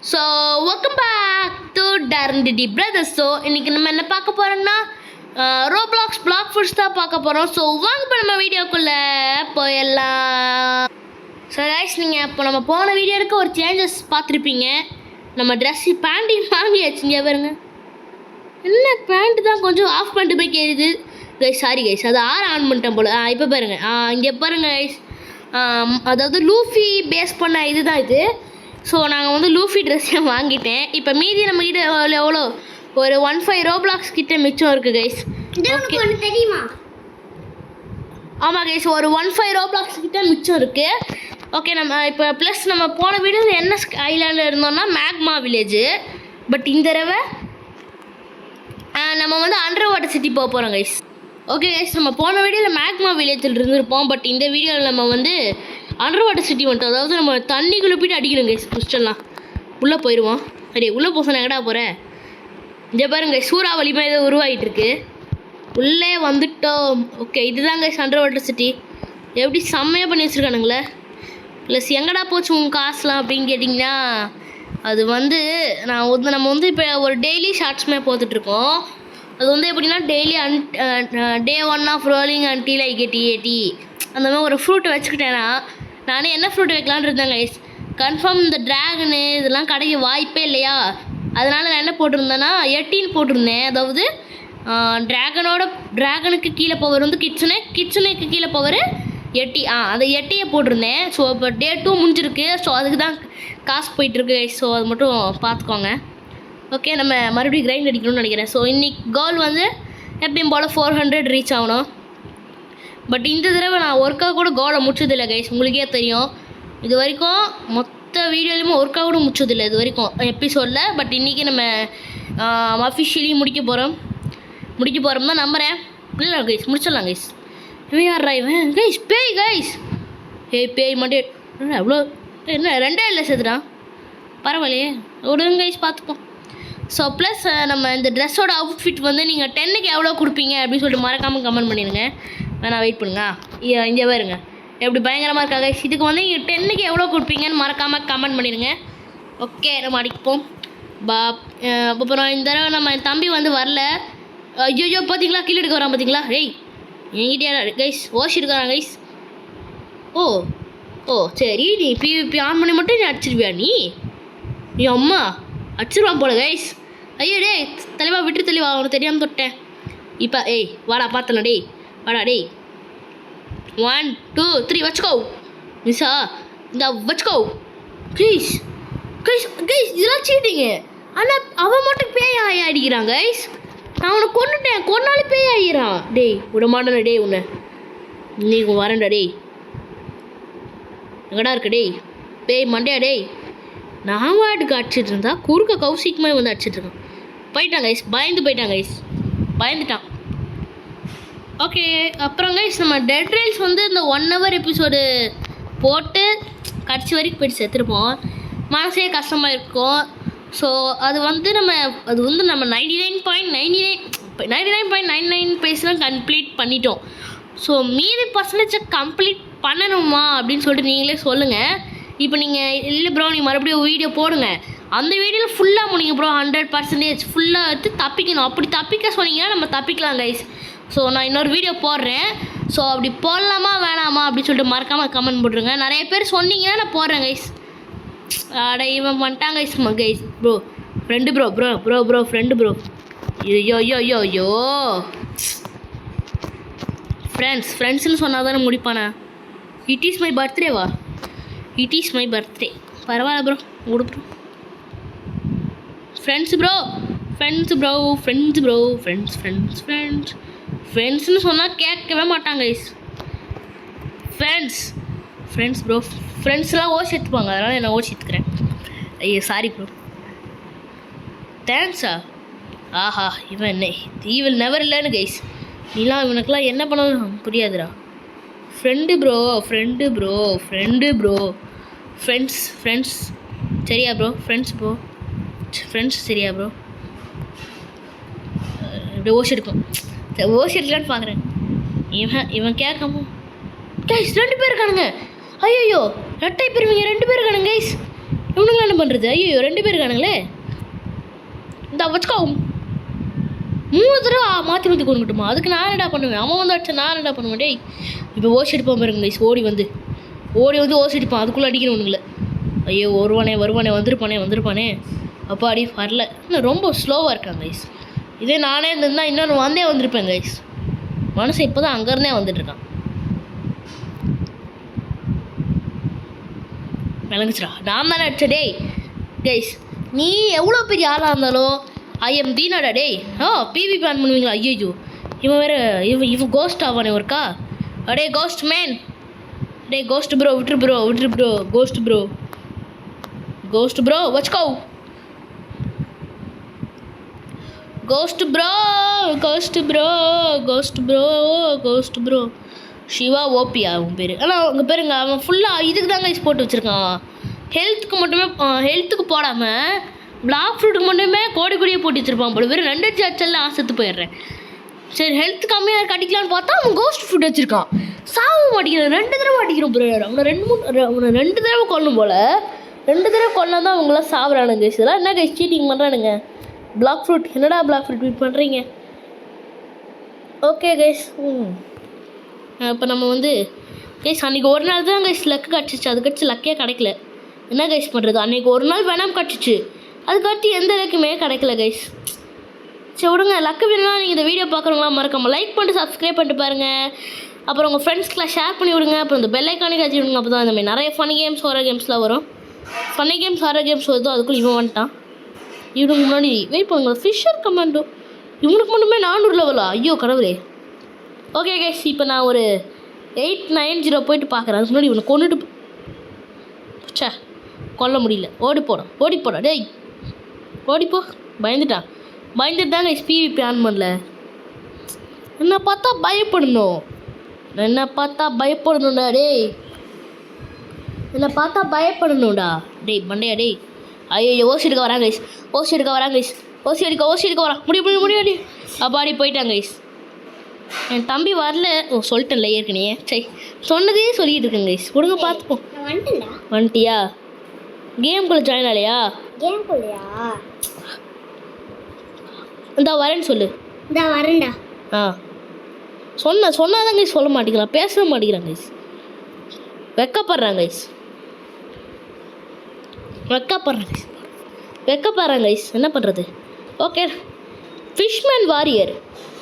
So welcome back to டர்ன்டி brothers. So இன்றைக்கி நம்ம என்ன பார்க்க போகிறோம்னா ரோப்ளாக்ஸ் பிளாக் ஃபுட்ஸ் தான் பார்க்க போகிறோம். ஸோ வாங்க இப்போ நம்ம வீடியோக்குள்ளே போயிடலாம். ஸோ கைஸ், நீங்கள் இப்போ நம்ம போன வீடியோ இருக்க ஒரு சேஞ்சஸ் பார்த்துருப்பீங்க. நம்ம ட்ரெஸ்ஸு பேண்ட்டையும் வாங்கியாச்சு. இங்கே பாருங்க, என்ன பேண்ட்டு தான் கொஞ்சம் ஆஃப் பண்ணிட்டு போய் கேடுது கைஸ். சாரி கைஸ், அது ஆன் பண்ணிட்டேன் போல். இப்போ பாருங்கள், இங்கே பாருங்கள் கைஸ், அதாவது லூஃபி பேஸ் பண்ண இது தான் இது. ஸோ நாங்கள் வந்து லூஃபி ட்ரெஸ்ஸே வாங்கிட்டேன். இப்போ மீதி நம்மக்கிட்ட எவ்வளோ ஒரு 15 ரோப்ளாக்ஸ் கிட்டே மிச்சம் இருக்குது கைஸ். ஓகே தெரியுமா? ஆமாம் கைஸ், ஒரு 15 ரோப்ளாக்ஸ் கிட்டே மிச்சம் இருக்குது. ஓகே, நம்ம இப்போ ப்ளஸ் நம்ம போன வீடியோவில் என்ன ஐலாண்டில் இருந்தோம்னா மேக்மா வில்லேஜு. பட் இந்த தடவை நம்ம வந்து அண்டர் வாட்டர் சிட்டி போக போகிறோம் கைஸ். ஓகே கைஸ், நம்ம போன வீடியோவில் மேக்மா வில்லேஜில் இருந்திருப்போம். பட் இந்த வீடியோவில் நம்ம வந்து அண்டர் வாட்டர் சிட்டி வந்துட்டோம். அதாவது நம்ம தண்ணிக்குள்ளே போய்ட்டு அடிக்கணும் கைஸ். குஸ்டெல்லாம் உள்ளே போயிடுவோம். அடே உள்ளே போக எங்கடா போகிறேன்? இங்கே பாருங்க, சூறாவளி மாதிரி ஏதோ உருவாகிட்டு இருக்கு. உள்ளே வந்துட்டோம். ஓகே, இதுதான் கைஸ் அண்டர் வாட்டர் சிட்டி. எப்படி செம்மையாக பண்ணி வச்சுருக்கானுங்களே. ப்ளஸ் எங்கடா போச்சு உங்கள் காசுலாம் அப்படின்னு கேட்டிங்கன்னா, அது வந்து நம்ம வந்து இப்போ ஒரு டெய்லி ஷார்ட்ஸ்மே போட்டுட்ருக்கோம். அது வந்து எப்படின்னா daily day 1 of rolling until I get eighty அந்த மாதிரி ஒரு ஃப்ரூட்டை வச்சுக்கிட்டேன்னா, நானே என்ன ஃப்ரூட் வைக்கலான்னு இருந்தேன் கைஸ். கன்ஃபார்ம் இந்த ட்ராகனு இதெல்லாம் கிடைக்க வாய்ப்பே இல்லையா. அதனால் நான் என்ன போட்டிருந்தேன்னா 18 போட்டிருந்தேன். அதாவது ட்ராகனுக்கு கீழே பவர் வந்து கிச்சனுக்கு கீழே பவர் 8. அந்த 8 போட்டிருந்தேன். ஸோ இப்போ டே 2 முடிஞ்சிருக்கு. ஸோ அதுக்கு தான் காசு போயிட்டுருக்கு கைஸ். ஸோ அது மட்டும் பார்த்துக்கோங்க. ஓகே, நம்ம மறுபடியும் கிரைண்ட் அடிக்கணும்னு நினைக்கிறேன். ஸோ இன்றைக்கி கோல் வந்து எப்பயும் போல் 400 ரீச் ஆகணும். பட் இந்த தடவை நான் ஒர்க்காக கூட கோலை முடிச்சதில்லை கைஸ். உங்களுக்கே தெரியும், இது வரைக்கும் மொத்த வீடியோலையுமே ஒர்க்காக கூட முடிச்சதில்லை இது வரைக்கும் எபிசோடில். பட் இன்றைக்கி நம்ம அஃபிஷியலி முடிக்க போகிறோம் தான் நம்புகிறேன். இல்லை கைஸ், முடிச்சிடலாம் கைஸ். இவன் யாரா இவன்? கைஸ் பேய் கைஸ். பேய் மட்டும் எவ்வளோ என்ன 2 இல்லை சேர்த்துட்டான். பரவாயில்லையே, விடுங்க கைஸ், பார்த்துப்போம். ஸோ ப்ளஸ் நம்ம இந்த ட்ரெஸ்ஸோட அவுட்ஃபிட் வந்து நீங்கள் 10க்கு எவ்வளோ கொடுப்பீங்க அப்படின்னு சொல்லிட்டு மறக்காமல் கமெண்ட் பண்ணிடுங்க. நான் வெயிட் பண்ணுங்க. இங்கே பாருங்க, எப்படி பயங்கரமாக இருக்கா கைஸ். இதுக்கு வந்து நீங்கள் 10க்கு எவ்வளோ கொடுப்பீங்கன்னு மறக்காமல் கமெண்ட் பண்ணிடுங்க. ஓகே, நம்ம அடிப்போம். அப்புறம் இந்த தடவை நம்ம தம்பி வந்து வரல. ஐயோ பார்த்தீங்களா, கீழே எடுக்க வரான் பார்த்தீங்களா? டேய் என்கிட்டயா கைஸ் ஓசி இருக்கான் கைஸ். ஓ சரி, நீ பிவிபி ஆன் பண்ணி மட்டும் நீ அடிச்சிருவியா? நீ அம்மா அடிச்சிருவான் போல கைஸ். ஐயோ டேய் தெளிவா விட்டு தெளிவா, அவனுக்கு தெரியாமல் தொட்டேன். இப்போ வாடா பார்த்தலாம். டேய் வாடா டேய். 1 2 3 வச்சுக்கோ. மிஸ்ஸா இந்த வச்சுக்கோ கைஸ். இதெல்லாம் சீட்டிங்க. ஆனால் அவன் மட்டும் பேய் அடிக்கிறான் கைஸ். நான் அவனை கொன்னாலும் பேய் ஆகிறான். டேய் விட மாட்டேன் டேய், உன்னை நீங்க வரேன்டா டேய். எங்கடா இருக்க டேய் பேய் மண்டையா? டேய் நான் வாட்டுக்கு அடிச்சிட்டு இருந்தா குறுக்க கௌசிக்குமே வந்து அடிச்சிட்டு இருக்கான். போயிட்டான் கைஸ், பயந்துட்டான். ஓகே, அப்புறம் கைஸ் நம்ம டெட் ரைல்ஸ் வந்து இந்த 1 hour எபிசோடு போட்டு கடைசி வரைக்கும் போயிட்டு செத்துருப்போம். மனசே கஷ்டமாக இருக்கும். ஸோ அது வந்து நம்ம 99.99% கம்ப்ளீட் பண்ணிட்டோம். ஸோ மீதி பர்சன்டேஜை கம்ப்ளீட் பண்ணணுமா அப்படின்னு சொல்லிட்டு நீங்களே சொல்லுங்கள். இப்போ நீங்கள் இல்லை ப்ரோ நீங்கள் மறுபடியும் வீடியோ போடுங்க, அந்த வீடியோவில் ஃபுல்லாக முடிங்க ப்ரோ 100% ஃபுல்லாக எடுத்து தப்பிக்கணும். அப்படி தப்பிக்க சொன்னீங்கன்னா நம்ம தப்பிக்கலாம் கைஸ். ஸோ நான் இன்னொரு வீடியோ போடுறேன். ஸோ அப்படி போடலாமா வேணாமா அப்படின்னு சொல்லிட்டு மறக்காமல் கமெண்ட் போட்டுருங்க. நிறைய பேர் சொன்னீங்கன்னா நான் போடுறேன் கைஸ். இவன் பண்ணிட்டாங்க guys. Bro friend bro friend bro. ஐயோ ஃப்ரெண்ட்ஸ்னு சொன்னால் தானே முடிப்பானே. இட் இஸ் மை பர்த்டேவா? It is my birthday. பரவாயில்ல ப்ரோ, கொடுப்போம். ஃப்ரெண்ட்ஸ்னு சொன்னால் கேட்கவே மாட்டாங்க கைஸ். Friends bro. ஃப்ரெண்ட்ஸ்லாம் ஓசி எடுத்துப்பாங்க, அதனால் நான் ஓசி எடுத்துக்கிறேன். ஐயோ சாரி ப்ரோ. தேங்க்ஸா? ஆஹா, இவன் என்ன ஈவில் நெவர் இல்லைன்னு கைஸ். நீலாம் இவனுக்கெலாம் என்ன பண்ணணும் புரியாதுடா. Friend bro. ஃப்ரெண்ட்ஸ் சரியா ப்ரோ? ஃப்ரெண்ட்ஸ் சரியா ப்ரோ? இப்படி ஓசி எடுக்கலான்னு பார்க்குறேன். இவன் கேட்காம கைஸ் 2 பேர் இருக்கானுங்க. ஐயோ ரெட்டை பெருமைங்க 2 பேர் இருக்கானுங்க கைஸ். இவனுங்களா பண்ணுறது? ஐயோ 2 பேர் இருக்கானுங்களே. இந்த வச்சுக்கோ 3 தடவை மாற்றி மாற்றி கொண்டுட்டுமா? அதுக்கு நான் என்னடா பண்ணுவேன்? அவன் வந்து அடிச்சா நான் என்னடா பண்ணுவேன்? டேய் இப்போ ஓசி அடிப்பான் பாருங்க கைஸ். ஓடி வந்து ஓசி அடிப்பான். அதுக்குள்ளே அடிக்கிறவனுங்களே. ஐயோ வருவானே வந்திருப்பானே. அப்போ அடி வரல. இன்னும் ரொம்ப ஸ்லோவாக இருக்காங்க கைஸ். இதே நானே இருந்திருந்தா இன்னொன்று வந்திருப்பேன் கைஸ். மனுஷன் இப்போ தான் அங்கேருந்தே வந்துட்டுருக்கான். விளங்குச்சுடா. நான் தானே அடிச்ச. டேய் கைஸ் நீ எவ்வளோ பெரிய ஆளாக இருந்தாலும் ஐஎம் தீனாடா. டேய் பிவி பிளான் பண்ணுவீங்களா? ஐயோ இவன் வேறு இவன் கோஸ்ட் ஆவானே ஒருக்கா. அடே கோஸ்ட் மேன். டே கோஸ்ட் ப்ரோ விட்டுரு ப்ரோ. கோஸ்ட் ப்ரோ வச்சுக்கோ. கோஸ்ட் ப்ரோ சிவா ஓபியா அவன் பேர். ஆனால் அவங்க பேருங்க அவன் ஃபுல்லாக இதுக்கு தாங்க போட்டு வச்சுருக்கான். ஹெல்த்துக்கு போடாமல் பிளாக் ஃப்ரூட்டுக்கு மட்டுமே கோடியே போட்டு வச்சுருப்பான் போல. வெறும் 2 அடிச்சு அடிச்சல செத்து போயிடுறேன். சரி ஹெல்த் கம்மியாக கடிக்கலான்னு பார்த்தா அவன் கோஸ்ட் ஃபுட் வச்சுருக்கான். சாவ மாட்டேங்கிறான். 2 தடவை மாட்டிக்கிறோம் ப்ரோ. அவனை 2 தடவை கொல்லும் போல். 2 தடவை கொல்லா தான் அவங்களாம் சாப்பிட்றானுங்க. இதெல்லாம் என்ன கைஸ் சீட்டிங் பண்ணுறானுங்க. பிளாக் ஃப்ரூட் என்னடா பிளாக் ஃப்ரூட் வீட் பண்ணுறீங்க? Okay guys. இப்போ நம்ம வந்து கைஸ் அன்றைக்கி ஒரு நாள் தான் கைஸ் லக்கு கிடச்சிச்சு. அதுக்கடிச்சு லக்கே கிடைக்கல. என்ன கைஸ் பண்ணுறது? அன்றைக்கி ஒரு நாள் வேணாம் கிடச்சிச்சு. அதுக்கடுத்து எந்த லக்குமே கிடைக்கல கைஸ். சரி விடுங்க. லக்கு வேணும்னா நீங்கள் இந்த வீடியோ பார்க்குறவங்களாம் மறக்காமல் லைக் பண்ணிட்டு சப்ஸ்கிரைப் பண்ணிட்டு பாருங்கள். அப்புறம் உங்கள் ஃப்ரெண்ட்ஸ்க்கெலாம் ஷேர் பண்ணி விடுங்க. அப்புறம் இந்த பெல் ஐக்கானே கட்சி விடுங்க. அப்போ தான் இந்த மாதிரி நிறைய ஃபன்னி கேம்ஸ் ஹாரர் கேம்ஸ்லாம் வரும். ஃபன்னி கேம்ஸ் ஹாரர் கேம்ஸ் வருதோ அதுக்குள்ளே இவன் வந்துட்டான். இவனுக்கு முன்னாடி வெயிட் பண்ணுங்க. ஃபிஷர் கமாண்டோ இவனுக்கு மட்டுமே 400 லெவலா? ஐயோ கடவுளே. ஓகே கைஸ் இப்போ நான் ஒரு 890 போயிட்டு பார்க்குறேன். அதுக்கு முன்னாடி இவனை கொண்டுட்டு கொல்ல முடியல. ஓடி போடா டேய் ஓடிப்போ. பயந்துட்டு தான் கைஸ் பிவி பிளான் பண்ணல. என்னை பார்த்தா பயப்படணும்டா டேய். டேய் மண்டையா டேய். ஐயோ ஓசி எடுக்க வராங்க கைஸ். ஓசி அடிக்க வரான். முடியாது. அப்பாடி போயிட்டாங்க கைஸ். என் தம்பி வரல. சொல்லிட்டேன்ல ஏற்கனவே. சரி சொன்னதே சொல்லிட்டு இருக்கேன் கைஸ். கொடுங்க பார்த்துப்போம். வந்துட்டியா? கேம்குள்ளே ஜாயின் ஆகலையா? இந்தா வரேன்னு சொல்லு. சொன்னாதான் கைஸ் சொல்ல மாட்டேங்கிறான். பேசவே மாட்டேங்கிறான் கைஸ். வெக்கப்படுறாங்க கைஸ். என்ன பண்ணுறது? Okay fishman warrior.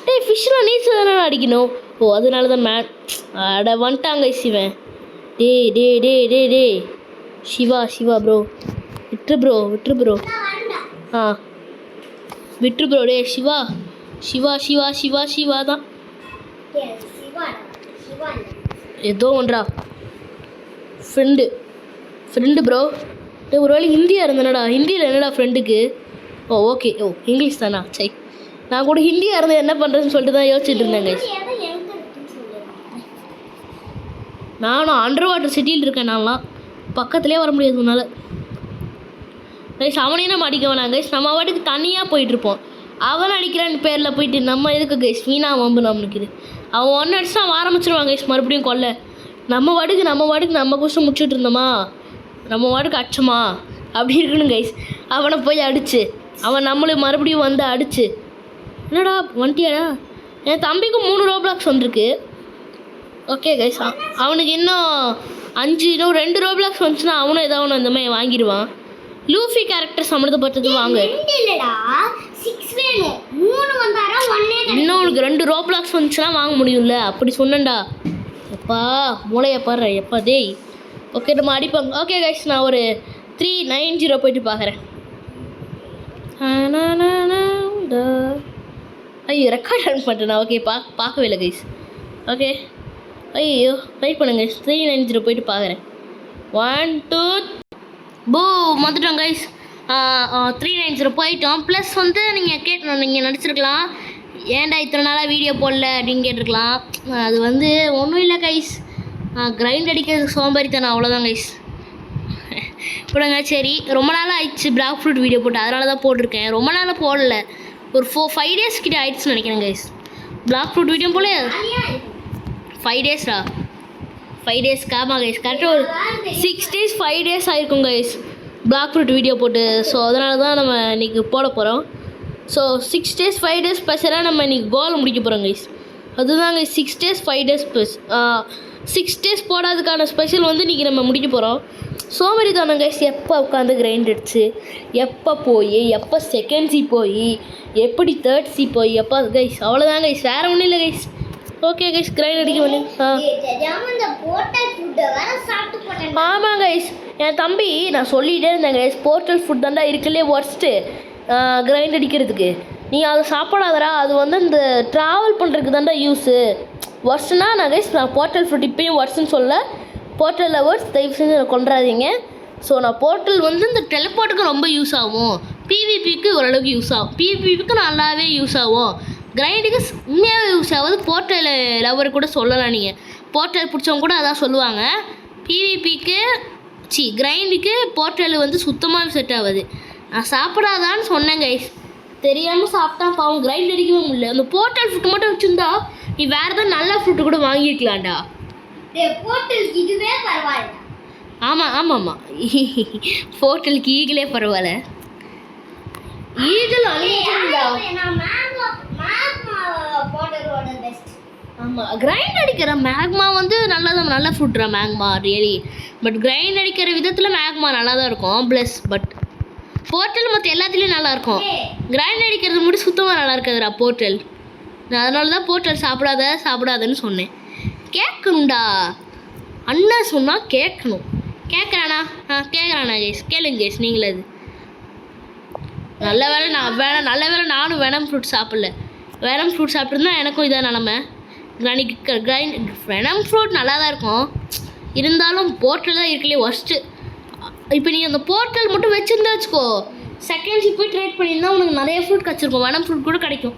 டேய் ஃபிஷ்லாம் நீச்சல் தானே அடிக்கணும். அதனால தான் வந்துட்டாங்க கைஸ் இவன். டே சிவா ப்ரோ விட்டுரு ப்ரோ. விட்டுரு ப்ரோ. டே சிவா தான் ஏதோ ஒன்றா ஃப்ரெண்டு ப்ரோ. டே ஒரு வேளை ஹிந்தியாக இருந்தேனடா. ஹிந்தியில் என்னடா ஃப்ரெண்டுக்கு? ஓகே இங்கிலீஷ் தானா? சரி நான் கூட ஹிந்தியாக இருந்தேன் என்ன பண்ணுறதுன்னு சொல்லிட்டு தான் யோசிச்சுட்டு இருந்தேன் கைஸ். நானும் அண்டர் வாட்டர் சிட்டியில் இருக்கேன். நான்லாம் பக்கத்துலேயே வர முடியாது உன்னால் கைஸ். அவனையும் நம்ம அடிக்க வேணாம் கைஸ். நம்ம வாட்டுக்கு தனியாக போயிட்டுருப்போம். அவன் அடிக்கிறான்னு பேரில் போயிட்டு நம்ம எதுக்கு கைஸ் வீணா வம்பு நம்மளுக்கு. அவன் 1 அடிச்சு அவன் ஆரம்பிச்சிருவான் கைஸ் மறுபடியும் கொல்ல. நம்ம வாட்டுக்கு நம்ம கொஸ்டின் முடிச்சுட்டு இருந்தோமா, நம்ம வாட்டுக்கு அடிச்சோமா அப்படி இருக்கணும் கைஸ். அவனை போய் அடிச்சு அவன் நம்மளுக்கு மறுபடியும் வந்து அடிச்சு. என்னடா வந்துட்டியாடா? என் தம்பிக்கு 3 ரோப்ளாக்ஸ் வந்திருக்கு. ஓகே கைஸ் அவனுக்கு இன்னும் 2 ரோப்ளாக்ஸ் வந்துச்சுன்னா அவனும் ஏதாவது ஒன்று அந்த மாதிரி வாங்கிடுவான். லூஃபி கேரக்டர் சம்மந்தப்பட்டது வாங்க. இன்னும் உனக்கு 2 ரோப்ளாக்ஸ் வந்துச்சுன்னா வாங்க முடியும்ல. அப்படி சொன்னேன்டா. எப்பா மூளையை பாரு எப்பா டேய். ஓகே நம்ம அடிப்பாங்க. ஓகே கைஸ் நான் ஒரு 390 போயிட்டு பார்க்குறேன். ஐயோ ரெக்கார்ட் ஆன் பண்ணிட்டேண்ணா. ஓகே பார்க்கவே இல்லை கைஸ். ஓகே ஐயோ வெயிட் பண்ணுங்க. 390 போயிட்டு பார்க்குறேன். 1 2 வந்துட்டோம் கைஸ். 390 போயிட்டோம். ப்ளஸ் வந்து நீங்கள் நடிச்சிருக்கலாம். ஏன்டா இத்தனை நாளாக வீடியோ போடல அப்படின்னு கேட்டிருக்கலாம். அது வந்து ஒன்றும் இல்லை கைஸ். கிரைண்ட் அடிக்கிறதுக்கு சோம்பேறித்தனம் அவ்வளோதான் கைஸ். விடுங்க. சரி ரொம்ப நாளாக ஆயிடுச்சு பிளாக் ஃப்ரூட் வீடியோ போட்டு. அதனால தான் போட்டிருக்கேன். ரொம்ப நாளாக போடல. ஒரு 5 டேஸ் கிட்டே ஆயிடுச்சுன்னு நினைக்கிறேன் கைஸ். பிளாக் ஃப்ரூட் வீடியோ போல 5 டேஸ்டா. 5 டேஸ் காமா கைஸ். கரெக்டாக ஒரு 6 டேஸ் 5 டேஸ் ஆயிருக்கும் கைஸ் பிளாக் ஃப்ரூட் வீடியோ போட்டு. ஸோ அதனால தான் நம்ம இன்றைக்கி போட போகிறோம். ஸோ 6 days 5 days ஸ்பெஷலாக நம்ம இன்றைக்கி கோல் முடிக்க போகிறோம் கைஸ். அதுதாங்க 6 days 5 days ப்ளஸ் 6 days போடாததுக்கான ஸ்பெஷல் வந்து இன்றைக்கி நம்ம முடிக்க போகிறோம். சோமரி தானே கைஸ். எப்போ உட்காந்து கிரைண்ட் அடிச்சு, எப்போ போய், எப்போ செகண்ட் சி போய், எப்படி தேர்ட் சி போய், எப்போ கைஸ் அவ்வளோதான் கைஸ், வேறு ஒன்றும் இல்லை கைஸ். ஓகே கைஸ், கிரைண்ட் அடிக்க வேணும். ஆமாம் கைஸ், என் தம்பி நான் சொல்லிகிட்டே இருந்தேன் கைஸ், போர்ட்டல் ஃபுட் தாண்டா இருக்குல்லே ஒர்ஸ்ட்டு கிரைண்ட் அடிக்கிறதுக்கு. நீ அதை சாப்பிடாதரா, அது வந்து இந்த ட்ராவல் பண்ணுறதுக்கு தாண்டா யூஸு. ஒர்ஸ்ட்னா நான் கைஸ் நான் போர்ட்டல் ஃபுட் இப்போயும் ஒர்ஸ்ன்னு சொல்ல. போர்ட்டல் லவர்ஸ் தயவு செஞ்சு கொண்டாதீங்க. ஸோ நான் போர்ட்டல் வந்து இந்த டெலிபோர்ட்டுக்கு ரொம்ப யூஸ் ஆகும், பிவிபிக்கு ஓரளவுக்கு யூஸ் ஆகும், பிவிபிக்கு நல்லாவே யூஸ் ஆகும், கிரைண்டுக்கு உண்மையாகவே யூஸ் ஆகுது. போர்ட்டல் லவர் கூட சொல்லலாம், நீங்கள் போர்ட்டல் பிடிச்சவங்க கூட அதான் சொல்லுவாங்க. பிவிபிக்கு கிரைண்டுக்கு போர்ட்டல் வந்து சுத்தமாக செட் ஆகுது. நான் சாப்பிடாதான்னு சொன்னேன் கைஸ், தெரியாமல் சாப்பிட்டா பாவம் கிரைண்ட் அடிக்கவே முடியல. அந்த போர்ட்டல் ஃபுட்டு மட்டும் வச்சுருந்தா நீ வேறு ஏதாவது நல்ல ஃப்ரூட்டு கூட வாங்கிக்கலாம்டா. போர்ட்டலுக்கு இதுவே பரவாயில்ல. ஆமாம் ஆமாம் ஆமாம், போர்ட்டலுக்கு ஈகிளே பரவாயில்ல. ஈகிள் ஆமாம், கிரைண்ட் அடிக்கிற மேக்மா வந்து நல்ல ஃப்ரூட்ரா மேக்மா ரியலி. பட் கிரைண்ட் அடிக்கிற விதத்தில் மேக்மா நல்லா தான் இருக்கும் ப்ளஸ். பட் போர்ட்டல் மற்ற எல்லாத்துலேயும் நல்லாயிருக்கும், கிரைண்ட் அடிக்கிறது மட்டும் சுத்தமாக நல்லா இருக்காதுடா போர்ட்டல். நான் அதனால தான் போர்ட்டல் சாப்பிடாதன்னு சொன்னேன். கேட்கணும்டா, அண்ணன் சொன்னால் கேட்கணும். கேட்குறானா? கேட்குறானா கைஸ்? கேளுங்க கைஸ் நீங்களே. அது நல்ல வேலை நானும் வெனம் ஃப்ரூட் சாப்பிடல. வெனம் ஃப்ரூட் சாப்பிட்ருந்தா எனக்கும் இதான் நிலமை. வெனம் ஃப்ரூட் நல்லா தான் இருக்கும், இருந்தாலும் போர்ட்டல் தான் இருக்கலையே ஒர்ஸ்ட்டு. இப்போ நீங்கள் அந்த போர்ட்டல் மட்டும் வச்சுருந்தா வச்சுக்கோ, செகண்ட்ஸ் போய் ட்ரேட் பண்ணியிருந்தா உனக்கு நிறைய ஃப்ரூட் கிடச்சிருக்கும், வெனம் ஃப்ரூட் கூட கிடைக்கும்.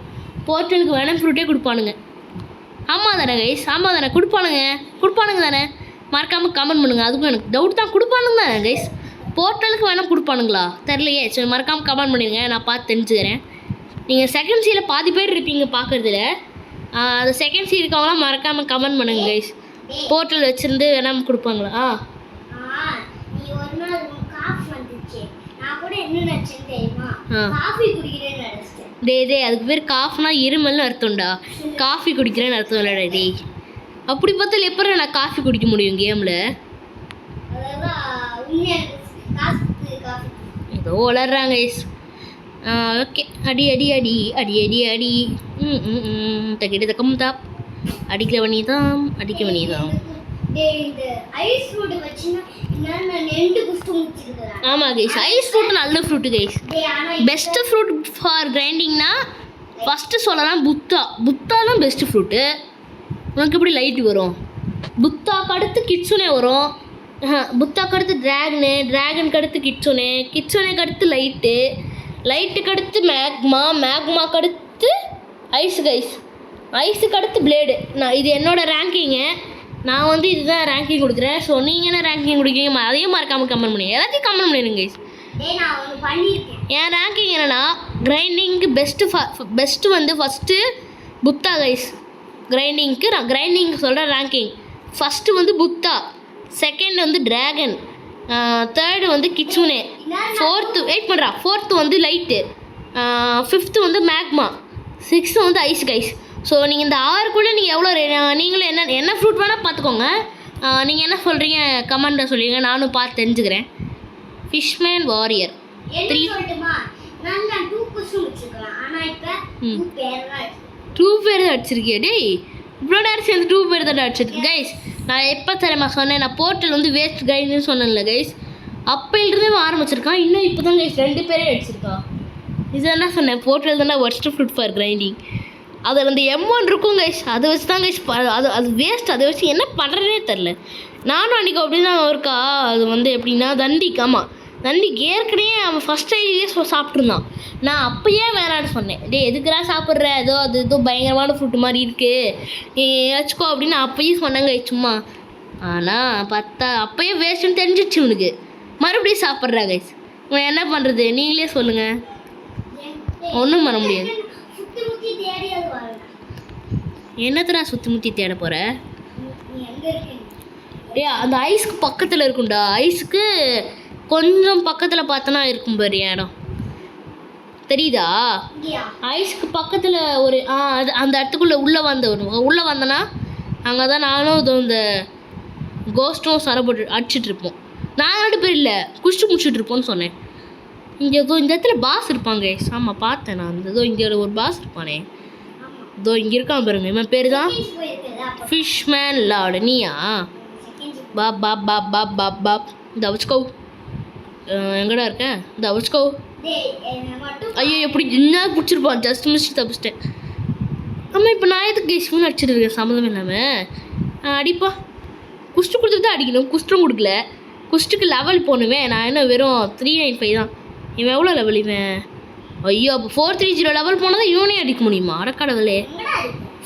போர்ட்டலுக்கு வெனம் ஃப்ரூட்டே கொடுப்பானுங்க. ஆமாம் தானே கைஸ்? ஆமாம் தானே, கொடுப்பானுங்க தானே? மறக்காமல் கமெண்ட் பண்ணுங்கள். அதுக்கும் எனக்கு டவுட் தான், கொடுப்பானுங்க தானே கைஸ்? போர்ட்டலுக்கு வேணால் கொடுப்பானுங்களா தெரியலையே. சரி, மறக்காமல் கமெண்ட் பண்ணிடுங்க, நான் பார்த்து தெரிஞ்சுக்கிறேன். நீங்கள் செகண்ட் சீல பாதி பேர் இருப்பீங்க பார்க்குறதுல, அந்த செகண்ட் சீ இருக்கவங்களாம் மறக்காமல் கமெண்ட் பண்ணுங்க கைஸ். போர்ட்டல் வச்சுருந்து வேணாமல் கொடுப்பாங்களா? டே அதுக்கு பேர் காஃப்னா இருமல்னு அர்த்தம்டா, காஃபி குடிக்கிறேன்னு அர்த்தம் இல்லைடா டே. அப்படி பார்த்தாலும் எப்படி நான் காஃபி குடிக்க முடியும் கேமில்? ஏதோ வளர்றாங்க கைஸ். ஓகே, அடி அடி அடி அடி அடி அடி தக்கிட்ட தக்கம் தாப் அடிக்க வேண்டியதான். ஆமாம் கைஸ், ஐஸ் ஃப்ரூட் நல்ல fruit guys. Best fruit for கிரைண்டிங்னா ஃபஸ்ட்டு சொல்லலாம் புத்தா தான் பெஸ்ட்டு ஃப்ரூட்டு. உனக்கு எப்படி லைட்டு வரும்? புத்தாக்கு அடுத்து கிட்சுனே வரும். புத்தாக்கு அடுத்து ட்ராகனுக்கு அடுத்து கிட்சுனேக்கு அடுத்து லைட்டுக்கு அடுத்து மேக்மாக்கு அடுத்து ஐஸுக்கு அடுத்து பிளேடு. இது என்னோடய ரேங்கிங்கு. நான் வந்து இதுதான் ரேங்கிங் கொடுக்குறேன். ஸோ நீங்கள் என்ன ரேங்கிங் கொடுக்குறீங்க அதையும் மறக்காமல் கமெண்ட் பண்ணுங்க, எல்லாத்தையும் கமெண்ட் பண்ணிடுங்க கைஸ். என் ரேங்கிங் என்னென்னா, கிரைண்டிங்க்கு பெஸ்ட்டு வந்து ஃபஸ்ட்டு புத்தா கைஸ். நான் கிரைண்டிங்க்கு சொல்கிறேன் ரேங்கிங். ஃபஸ்ட்டு வந்து புத்தா, செகண்ட் வந்து ட்ராகன், தேர்டு வந்து கிட்சுனே, ஃபோர்த்து வந்து லைட்டு, ஃபிஃப்த்து வந்து மேக்மா, சிக்ஸ்த்து வந்து ஐஸ் கைஸ். ஸோ நீங்கள் இந்த 6க்குள்ளே நீங்கள் எவ்வளோ நீங்களும் என்ன ஃப்ரூட் வேணால் பார்த்துக்கோங்க. நீங்கள் என்ன சொல்கிறீங்க கமெண்ட்டில் சொல்லிடுங்க, நானும் பார்த்து தெரிஞ்சுக்கிறேன். ஃபிஷ்மேன் வாரியர் 3 2 பேர் தான் அடிச்சிருக்கியா டேய்? இவ்வளோ நேரம் சேர்ந்து 2 பேர் தான் அடிச்சிருக்கு கைஸ். நான் எப்போ தெரியுமா சொன்னேன், நான் போர்ட்டல் வந்து வேஸ்ட் கைடுன்னு சொன்னேன்ல கைஸ். அப்போயிலிருந்தே ஆரம்பிச்சிருக்கான், இன்னும் இப்போ தான் கைஸ் 2 பேரே அடிச்சிருக்கான். இது என்ன சொன்னேன், போர்ட்டல் தானே ஒர்ஸ்ட் ஃப்ரூட் ஃபார் கிரைண்டிங். அதில் வந்து M1 இருக்கும் கைஸ், அதை வச்சு தான் கைஸ் அது வேஸ்ட். அதை வச்சு என்ன பண்ணுறதுனே தெரில. நானும் அன்றைக்கி அப்படி தான் இருக்கா. அது வந்து எப்படின்னா தண்டிக்கு ஏற்கனவே அவன் ஃபஸ்ட் ஐடியே சாப்பிட்ருந்தான். நான் அப்போயே வேணான்னு சொன்னேன், டே எதுக்குறா சாப்பிட்ற, ஏதோ பயங்கரமான ஃப்ரூட்டு மாதிரி இருக்குது நீ வச்சுக்கோ அப்படின்னு அப்போயே சொன்னாங்க சும்மா. ஆனால் பார்த்தா அப்போயே வேஸ்ட்டுன்னு தெரிஞ்சிச்சு உனக்கு, மறுபடியும் சாப்பிட்றா கைஸ். உன் என்ன பண்ணுறது நீங்களே சொல்லுங்கள், ஒன்றும் பண்ண முடியாது. என்னத்தடா சுற்றி முற்றி தேட போகிற? டே அந்த ஐஸ்க்கு பக்கத்தில் இருக்கும்டா, ஐஸுக்கு கொஞ்சம் பக்கத்தில் பார்த்தனா இருக்கும் பாரு இடம் தெரியுதா? இங்கயா? ஐஸ்க்கு பக்கத்தில் ஒரு அது அந்த இடத்துக்குள்ளே உள்ளே வந்தனா அங்கே தான் நானும் இதோ இந்த கோஸ்ட்டும் சரை போட்டு அடிச்சிட்ருப்போம். நான் 2 பேர் இல்லை குஷ்டு முடிச்சுட்டு இருப்போம்னு சொன்னேன். இங்கே ஏதோ இந்த இடத்துல பாஸ் இருப்பாங்க. ஆமாம் பார்த்தேன் நான். ஏதோ இங்கே ஒரு பாஸ் இருப்பானே. இதோ இங்கே இருக்கான் பாருங்க. இவன் பேர் தான் ஃபிஷ்மேன் லார்டு. நீயா? பாப் பாப் பாப் பாப் பாப் பாப். இந்த வச்சுக்கோ. எங்கடா இருக்க? இந்த வச்சுக்கோ. ஐயோ எப்படி என்ன பிடிச்சிருப்பான். Just mist தப்பிச்சிட்டேன். ஆமாம் இப்போ நான் எதுக்கு கேஸ்ஃபோன் அடிச்சிட்டு இருக்கேன் சம்மந்தம் இல்லாமல். அடிப்பா. குஷ்டு கொடுத்துட்டு தான் அடிக்கணும். குஷ்டும் கொடுக்கல. குஷ்டுக்கு லெவல் போகணுமே. நான் என்ன வெறும் 395 தான். இவன் எவ்வளோ லெவல் இவன்? ஐயோ அப்போ 430 லெவல் போனால் தான் இவனே அடிக்க முடியுமா? அடக்கடவுளே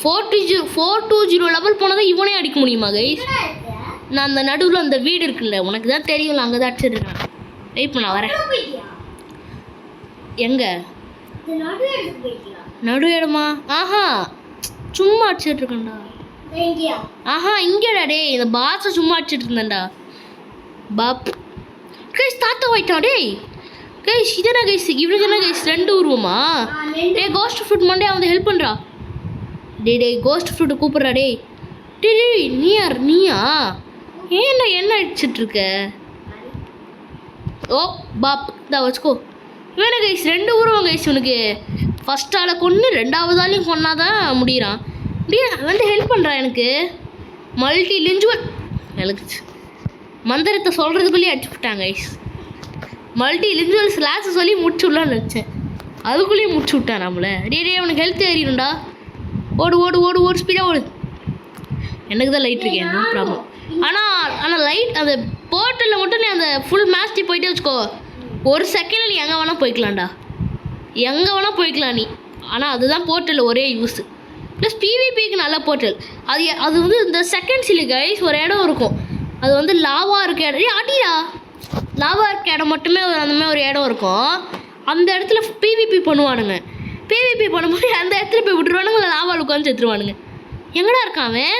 420 லெவல் போனால் தான் இவனே அடிக்க முடியுமா கைஸ்? நான் அந்த நடுவில் அந்த வீடு இருக்குல்ல உனக்கு தான் தெரியும்ல அங்கே தான் அடிச்சிருக்கேன். வெயிட் பண்ண வரேன். எங்கே நடு இடமா? ஆஹா சும்மா அடிச்சிட்டு இருக்கேன்டா. ஆஹா இங்கேடா டேய். இந்த பாஸை சும்மா அடிச்சிட்டு இருந்தேன்டா. பாப் கைஸ் தாத்தா போயிட்டான் டேய். கைஸ் இதனா கைஸ் இவனுக்கு என்ன கைஸ் 2 உருவமா? டே கோஸ்ட் ஃப்ரூட் மண்டே வந்து ஹெல்ப் பண்ணுறா. டேய் கோஸ்ட் ஃப்ரூட்டை கூப்பிட்றா டேய். டேய் நீயா? ஏன்டா என்ன அடிச்சிட்ருக்க? ஓ பாப் தான் வச்சுக்கோ. வேணா கைஸ் 2 உருவம் கைஸ் உனக்கு. ஃபஸ்ட் ஆளை கொன்று 2வது ஆளையும் கொன்னாதான் முடிகிறான். டே வந்து ஹெல்ப் பண்ணுறா எனக்கு. மல்டி லிஞ்சுவல் எனக்கு மந்திரத்தை சொல்கிறதுக்குள்ளேயே அடிச்சு விட்டாங்க கைஸ். மல்டி லிஞ்சுவல் ஸ்லாஸ் சொல்லி முடிச்சு விடலான்னு நினச்சேன். அதுக்குள்ளேயே முடிச்சு விட்டான் நம்மளை. டே அவனுக்கு ஹெல்த் ஏறிடும்டா. ஓடு ஸ்பீடாக ஓடு. எனக்கு தான் லைட் இருக்கேன் நோ ப்ராப்ளம். ஆனால் லைட் அந்த போர்ட்டலில் மட்டும் நீ அந்த ஃபுல் மேட்ச்டி போயிட்டே வச்சுக்கோ. 1 செகண்டில் நீ எங்கே வேணால் போய்க்கலாம்டா. எங்கே வேணால் போய்க்கலாம் நீ. ஆனால் அதுதான் போர்ட்டலில் ஒரே யூஸு. ப்ளஸ் பிவிபிக்கு நல்ல போர்ட்டல். அது வந்து இந்த செகண்ட்ஸில் கைஸ் ஒரு இடம் இருக்கும். அது வந்து லாவா இருக்க இடம். ஆட்டிடா லாவா இருக்க இடம் மட்டுமே அந்த மாதிரி ஒரு இடம் இருக்கும். அந்த இடத்துல பிவிபி பண்ணுவானுங்க. பிவிபி பண்ணும்போது அந்த இடத்துல போய் விட்டுருவானுங்க. லாவால் உட்காந்து செத்துருவானுங்க. எங்கடா இருக்கான் அவன்?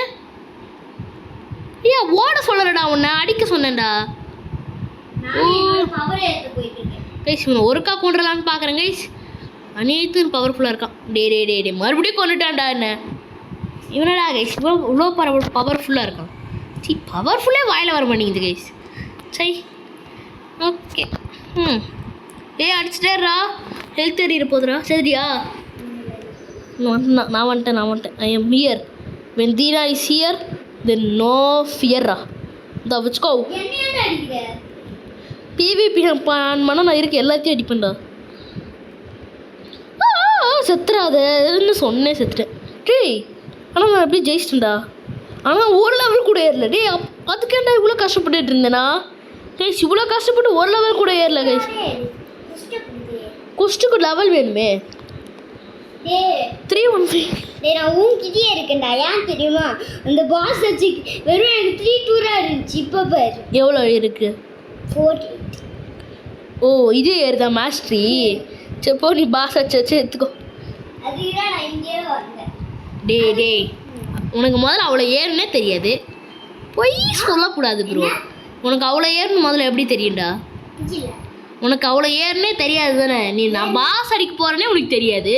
ஏன் ஓட சொல்லலடா உன்னை அடிக்க சொன்னேன்டா. கைஸ் இவனை ஒருக்கா கொண்டுடலான்னு பார்க்குறேன் கைஸ். அனைத்தும் பவர்ஃபுல்லாக இருக்கான். டே மறுபடியும் கொண்டுட்டான்டா என்ன. இவனடா கைஸ் இவ்வளோ பவர்ஃபுல்லாக இருக்கான். பவர்ஃபுல்லே வாயில் வர மாட்டேங்குது கைஸ். சரி ஓகே அடிச்சிட்டேரா. ஹெல்த் ஏறிட போதுடா. சரியா நான் வந்துட்டேன். I am here. When Dheena is here then no ஃபியர்ரா. இந்த வச்சுக்கோ. பிவிபி மனம் நான் இருக்கு எல்லாத்தையும் அடிப்பேன்டா. செத்துறாதுன்னு சொன்னேன் செத்துட்டேன். டேய் ஆனால் நான் அப்படியே ஜெயிச்சிட்டேன்டா. ஆனால் 1 லெவல் கூட ஏறல. டே அதுக்கேண்டா இவ்வளோ கஷ்டப்பட்டுட்டு இருந்தேனா கைஸ்? இவ்வளோ கஷ்டப்பட்டு 1 லெவல் கூட ஏறல கைஸ். குஷ்டுக்கு லெவல் வேணுமே. 315. நான் உன்கிட்டயே இருக்கேன்டா. ஏன் தெரியுமா? அந்த பாஸ் வச்சு வெறும் எனக்கு 3-2 இருந்துச்சு. இப்போ பாரு எவ்வளோ இருக்கு? 4. ஓ இது ஏறுதா மாஸ்ட்ரி? சரி போ நீ பாஸ் வச்சு எடுத்துக்கோ. அதுதான் நான் இங்கே வந்தேன். டேய் உனக்கு முதல்ல அவ்வளோ ஏறுனே தெரியாது. பொய் சொல்லக்கூடாது ப்ரோ. உனக்கு அவ்வளோ ஏறணும் முதல்ல எப்படி தெரியும்டா? உனக்கு அவ்வளோ ஏறுனே தெரியாது தானே. நான் பாஸ் அடிக்க போகிறேனே உனக்கு தெரியாது.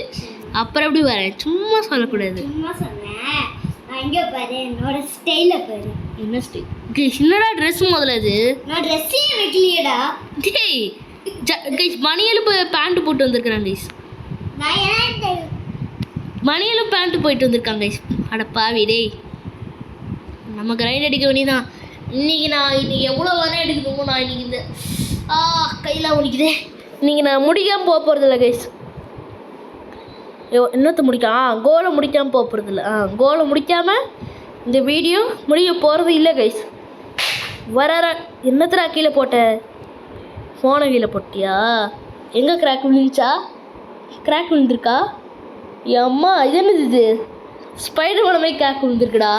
அப்புறம் எப்படி வரேன்? சும்மா சொல்லக்கூடாது. சும்மா சொன்னேன். நான் இங்கே பாரு என்னோட ஸ்டைலை பாரு. என்ன ஸ்டைல்? என்னடா ட்ரெஸ் முதல்ல இது? நான் ட்ரெஸ்ஸே வைக்கலையடா. டேய் கைஸ் மணியலுப்பு பேண்ட் போட்டு வந்திருக்கிறான் கைஸ். நான் ஏன் மணியலும் பேண்ட் போயிட்டு வந்திருக்காங்க கைஸ். அட பாவி டேய் நமக்கு ரைட் அடிக்க வேண்டியதான். இன்னைக்கு எவ்வளோ வேணால் எடுக்கணுமோ. நான் இன்னைக்கு இந்த கையில் முடிக்குதே. இன்னைக்கு நான் முடிக்காமல் போக போகிறதில்ல கைஸ். என்னத்தை கோலை முடிக்காமல் போக போகிறதில்ல. கோலை முடிக்காமல் இந்த வீடியோ முடிய போகிறது இல்லை கைஸ். என்னத்தடா கீழே போட்ட? ஃபோனை கீழே போட்டியா? எங்கே கிராக் விழுந்துச்சா? கிராக் விழுந்துருக்கா? அம்மா இது என்னது இது? ஸ்பைடர் வேலை மாதிரி கிராக் விழுந்துருக்குடா.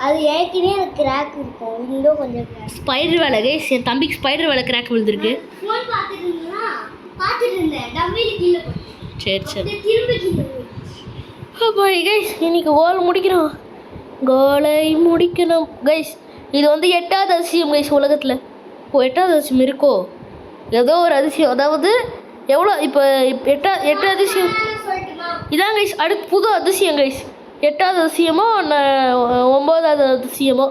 அது ஏற்கனவே எனக்கு கிராக் இருக்கும். இன்னும் கொஞ்சம் ஸ்பைடர் வேலை கைஸ். என் தம்பிக்கு ஸ்பைடர் வேலை கிராக் விழுந்துருக்கு. ஃபோன் பார்த்துட்டு இருந்தேன். டம்மில் கீழே போட்டேன். சரி திரும்ப கீழே போய் கைஸ் இன்னைக்கு கோலை முடிக்கணும் கைஸ். இது வந்து 8வது அதிசயம் கைஸ் உலகத்தில். 8வது அதிசயம் இருக்கோ? ஏதோ ஒரு அதிசயம், அதாவது எவ்வளோ இப்போ எட்டு அதிசயம் சொல்லட்டுமா? இதான் கைஸ். அடுத்து புது அதிசயம் கைஸ். 8வது அதிசயமோ 9வது அதிசயமோ,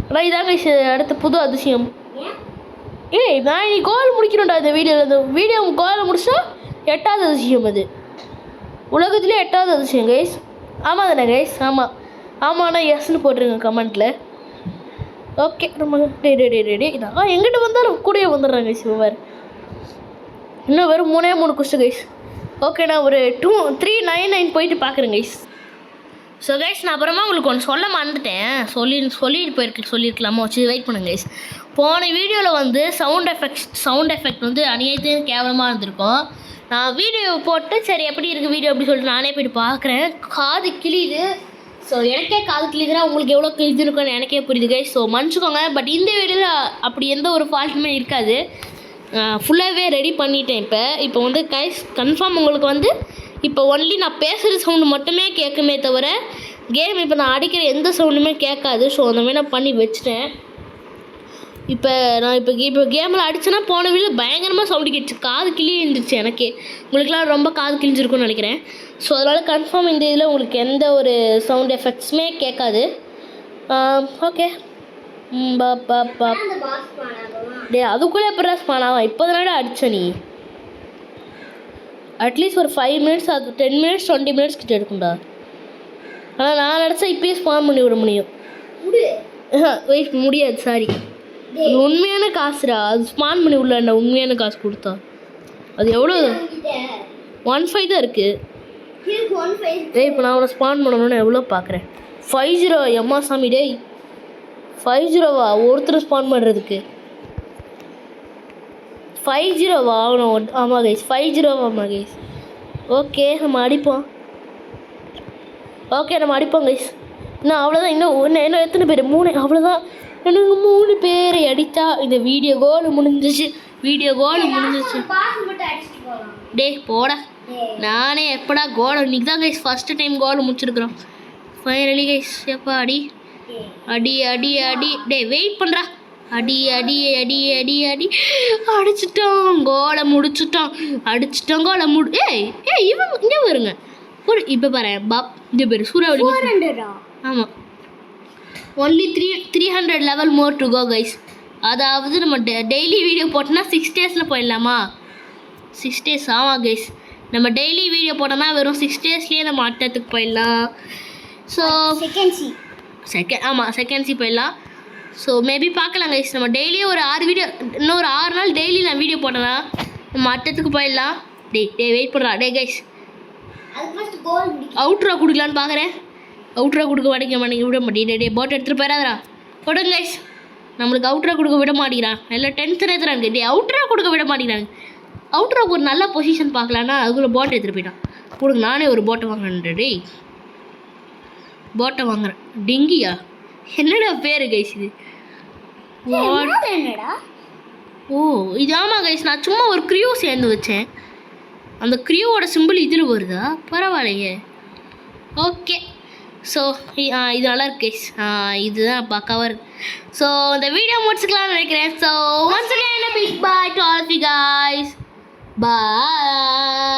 ஆனால் இதான் கைஸ் அடுத்த புது அதிசயம். ஏன்? ஏய் நான் நீ கோல் முடிக்கணும்டா இந்த வீடியோ கோலை முடிச்சா 8வது அதிசயம். அது உலகத்துலேயே 8வது அதிசயம் கைஸ். ஆமாம் தானே கைஸ்? ஆமாம் ஆமாண்ணா எஸ்ன்னு போட்டுருங்க கமெண்ட்டில். ஓகே நம்ம டே இதான் எங்கிட்ட வந்தாலும் கூடயே வந்துடுறாங்க கைஸ். வேறு இன்னும் வெறும் 3 கொஸ்டின் கைஸ். ஓகே நான் ஒரு 2399 போயிட்டு பார்க்குறேன் கைஸ். ஸோ கைஸ் நான் அப்புறமா உங்களுக்கு ஒன்று சொல்ல மறந்துட்டேன். சொல்லியிருக்கலாமா வச்சு வெயிட் பண்ணுங்க கைஸ். போன வீடியோவில் வந்து சவுண்ட் எஃபெக்ட் வந்து அநியாயத்தையும் கேவலமாக இருந்திருக்கும். நான் வீடியோ போட்டு சரி எப்படி இருக்குது வீடியோ அப்படி சொல்லிட்டு நானே போய்ட்டு பார்க்குறேன். காது கிளியுது. ஸோ எனக்கே காது கிளிதுன்னா உங்களுக்கு எவ்வளோ கிழிது இருக்குன்னு எனக்கே புரியுது கைஸ். ஸோ மன்னிச்சுக்கோங்க. பட் இந்த வீடியோவில் அப்படி எந்த ஒரு ஃபால்ட்டுமே இருக்காது. ஃபுல்லாகவே ரெடி பண்ணிட்டேன். இப்போ வந்து கைஸ் கன்ஃபார்ம் உங்களுக்கு வந்து இப்போ ஒன்லி நான் பேசுகிற சவுண்டு மட்டுமே கேட்குமே தவிர கேம் இப்போ நான் அடிக்கிற எந்த சவுண்டுமே கேட்காது. ஸோ அந்த மாதிரி நான் பண்ணி வச்சுட்டேன். நான் இப்போ கேமில் அடிச்சேன்னா போன வீடியோ பயங்கரமாக சவுண்டு கேட்டுச்சு. காது கிளி இருந்துச்சு எனக்கே. உங்களுக்குலாம் ரொம்ப காது கிழிஞ்சிருக்குன்னு நினைக்கிறேன். ஸோ அதனால் கன்ஃபார்ம் இந்த இதில் உங்களுக்கு எந்த ஒரு சவுண்ட் எஃபெக்ட்ஸுமே கேட்காது. ஓகே டே அதுக்குள்ளே எப்படா ஸ்பான் ஆகும்? இப்போ தானே அடித்த நீ. அட்லீஸ்ட் ஒரு 5 மினிட்ஸ் அது 10 மினிட்ஸ் 20 மினிட்ஸ் கிட்ட எடுக்கும்டா. ஆனால் நான் நினச்சா இப்போயே ஸ்பான் பண்ணி விட முடியும். வெயிட் முடியாது. சாரி அது உண்மையான காசுடா. அது ஸ்பான் பண்ணி விடலண்டா. உண்மையான காசு கொடுத்தா அது எவ்வளோ? 1.5 தான் இருக்குது. இப்போ நான் அவனை ஸ்பான் பண்ணணும்னு எவ்வளோ பார்க்குறேன். 50 எம்மா சாமி டேய் 50வா ஒருத்தர் ஸ்பான் பண்ணுறதுக்கு? 50வா ஆகணும். ஆமாம் கைஸ் 50 கைஸ். ஓகே நம்ம அடிப்போம். கைஸ். இன்னும் அவ்வளோதான். இன்னும் எத்தனை பேர்? 3. அவ்வளோதான். எனக்கு 3 பேர் அடித்தா இந்த வீடியோ கோல் முடிஞ்சிச்சு. டே போட நானே எப்படா கோல் இன்றைக்கி தான் கைஸ் ஃபஸ்ட்டு டைம் கோல் முடிச்சிருக்கிறோம் ஃபைனலி கைஸ். எப்பா அடி அடி அடி அடி டே வெயிட் பண்ணுறா. அடி அடி அடி அடி அடி அடிச்சிட்டோம். கோலை முடிச்சிட்டோம். கோலை ஏய் இவங்க இங்கே வருங்க ஒரு இப்போ பாரு பாப் இந்த பேர் சூறாவளி. ஆமாம் only 300 level more to go guys. அதாவது நம்ம டெய்லி வீடியோ போட்டோன்னா 6 டேஸில் போயிடலாமா? 6 டேஸ். ஆமாம் கைஸ் நம்ம டெய்லி வீடியோ போட்டோம்னா வெறும் 6 டேஸ்லேயே நம்ம அட்டத்துக்கு போயிடலாம். ஸோ செகண்ட் சி போயிடலாம். ஸோ மேபி பார்க்கலாம் கைஸ். நம்ம டெய்லியும் ஒரு 6 வீடியோ இன்னும் ஒரு 6 நாள் டெய்லி நான் வீடியோ போட்டேன்னா நம்ம அட்டத்துக்கு போயிடலாம். டே வெயிட் பண்ணுறா. டே கைஸ் அவுட்ரா கொடுக்கலான்னு பார்க்குறேன். அவுட்ரா கொடுக்க விட மாட்டேன். டே போட் எடுத்துகிட்டு போயிடாதரா. கொடுங்க கைஸ். நம்மளுக்கு அவுட்ரா கொடுக்க விட மாட்டேங்கிறான். எல்லாம் டென்ஷன் ஏற்றுறாங்க. டே அவுட்ரா கொடுக்க விட மாட்டேங்கிறாங்க. அவுட்ராக்கு ஒரு நல்ல பொசிஷன் பார்க்கலான்னா அதுக்குள்ளே போட்டை எடுத்துகிட்டு போயிட்டான். கொடுங்க நானே ஒரு போட்டை வாங்குறேன். டேய் போட்டை வாங்குறேன். டிங்கியா என்னடா பேர் கைஸ் இது? ஓ இது ஆமாம் கைஸ் நான் சும்மா ஒரு க்ரியூ சேர்ந்து வச்சேன். அந்த க்ரியூவோட சிம்பிள் இதில் வருதா? பரவாயில்லையே. ஓகே ஸோ இது நல்லா இருக்கு கைஸ். இதுதான் பக்காவாக இருக்கு. ஸோ இந்த வீடியோ முடிச்சுக்கலாம்னு நினைக்கிறேன். So once again big bye to all of you guys. Bye.